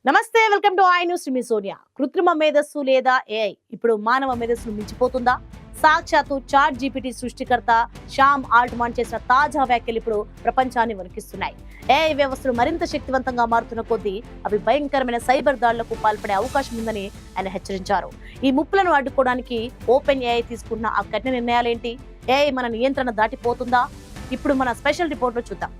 నమస్తే, welcome to I news. మీ సోనియా. కృత్రిమ మేధస్సు లేదా ఏఐ ఇప్పుడు మానవ మేధస్సును మించిపోతుందా? సాక్షాత్తు చాట్ జీపీటీ సృష్టికర్త శ్యామ్ ఆల్ట్మాన్ చేసిన తాజా వ్యాఖ్యలు ఇప్పుడు ప్రపంచాన్ని వణికిస్తున్నాయి. ఏఐ వ్యవస్థలు మరింత శక్తివంతంగా మారుతున్న కొద్దీ అవి భయంకరమైన సైబర్ దాడులకు పాల్పడే అవకాశం ఉందని ఆయన హెచ్చరించారు. ఈ ముప్పులను అడ్డుకోవడానికి ఓపెన్ ఏఐ తీసుకున్న ఆ కఠిన నిర్ణయాలేంటి? ఏఐ మన నియంత్రణ దాటిపోతుందా? ఇప్పుడు మన స్పెషల్ రిపోర్ట్ లో చూద్దాం.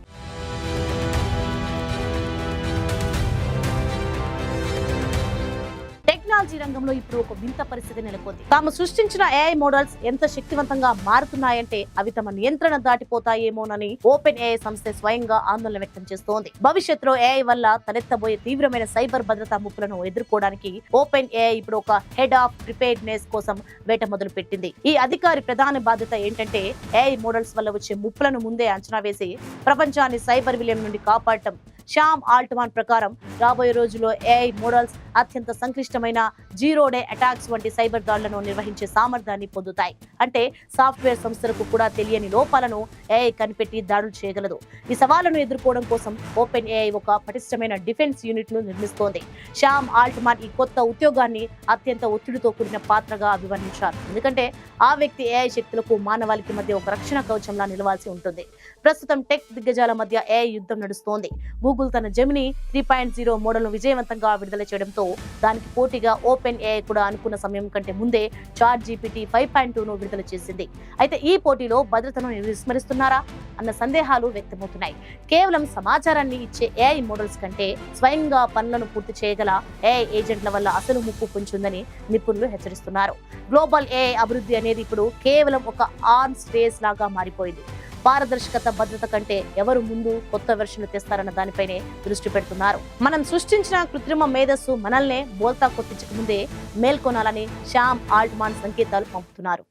టెక్నాలజీ రంగంలో ఇప్పుడు ఒక వింత పరిస్థితి నెలకొంది. తాము సృష్టించిన ఏఐ మోడల్స్ ఎంత శక్తివంతంగా మారుతున్నాయంటే అవి తమ నియంత్రణ దాటిపోతాయేమోనని ఓపెన్ ఏఐ సంస్థ స్వయంగా ఆందోళన వ్యక్తం చేస్తోంది. భవిష్యత్తులో ఏఐ వల్ల తలెత్తబోయే తీవ్రమైన సైబర్ భద్రతా ముప్పులను ఎదుర్కోవడానికి ఓపెన్ ఏఐ ఇప్పుడు ఒక హెడ్ ఆఫ్ ప్రిపేర్డ్నెస్ కోసం వేట మొదలు పెట్టింది. ఈ అధికారి ప్రధాన బాధ్యత ఏంటంటే ఏఐ మోడల్స్ వల్ల వచ్చే ముప్పులను ముందే అంచనా వేసి ప్రపంచాన్ని సైబర్ విలయం నుండి కాపాడటం. శ్యామ్ ఆల్ట్మాన్ ప్రకారం రాబోయే రోజుల్లో ఏఐ మోడల్స్ అత్యంత సంక్లిష్టమైన జీరో డే అటాక్స్ వంటి సైబర్ దాడులను నిర్వహించే సామర్థ్యాన్ని పొందుతాయి. అంటే సాఫ్ట్వేర్ సంస్థలకు కూడా తెలియని లోపాలను ఏఐ కనిపెట్టి దాడులు చేయగలదు. ఈ సవాళ్లను ఎదుర్కోవడం కోసం ఓపెన్ ఏఐ ఒక పటిష్టమైన డిఫెన్స్ యూనిట్ ను నిర్మిస్తోంది. శ్యామ్ ఆల్ట్మాన్ ఈ కొత్త ఉద్యోగాన్ని అత్యంత ఒత్తిడితో కూడిన పాత్రగా అభివర్ణించారు. ఎందుకంటే ఆ వ్యక్తి ఏఐ శక్తులకు మానవాళికి మధ్య ఒక రక్షణ కవచంలా నిలవాల్సి ఉంటుంది. ప్రస్తుతం టెక్ దిగ్గజాల మధ్య ఏఐ యుద్ధం నడుస్తోంది. గూగుల్ తన జెమినీ 3.0 మోడల్ ను విజయవంతంగా విడుదల చేయడంతో దానికి పోటీగా ఓపెన్ ఏఐ కూడా అనుకున్న సమయం కంటే ముందే చాట్ జీపీటీ 5.2 ను విడుదల చేసింది. అయితే ఈ పోటీలో భద్రతను విస్మరిస్తున్నారా అన్న సందేహాలు వ్యక్తమవుతున్నాయి. కేవలం సమాచారాన్ని ఇచ్చే ఏఐ మోడల్స్ కంటే స్వయంగా పనులను పూర్తి చేయగల ఏఐ ఏజెంట్ల వల్ల అసలు ముప్పు పొంచుందని నిపుణులు హెచ్చరిస్తున్నారు. గ్లోబల్ ఏఐ అభివృద్ధి అనేది ఇప్పుడు కేవలం ఒక ఆర్మ్స్ రేస్ లాగా మారిపోయింది. పారదర్శకత, భద్రత కంటే ఎవరు ముందు కొత్త వెర్షన్లు తెస్తారన్న దానిపైనే దృష్టి పెడుతున్నారు. మనం సృష్టించిన కృత్రిమ మేధస్సు మనల్నే బోల్తా కొట్టించక ముందే మేల్కొనాలని శ్యామ్ ఆల్ట్మాన్ సంకేతాలు పంపుతున్నారు.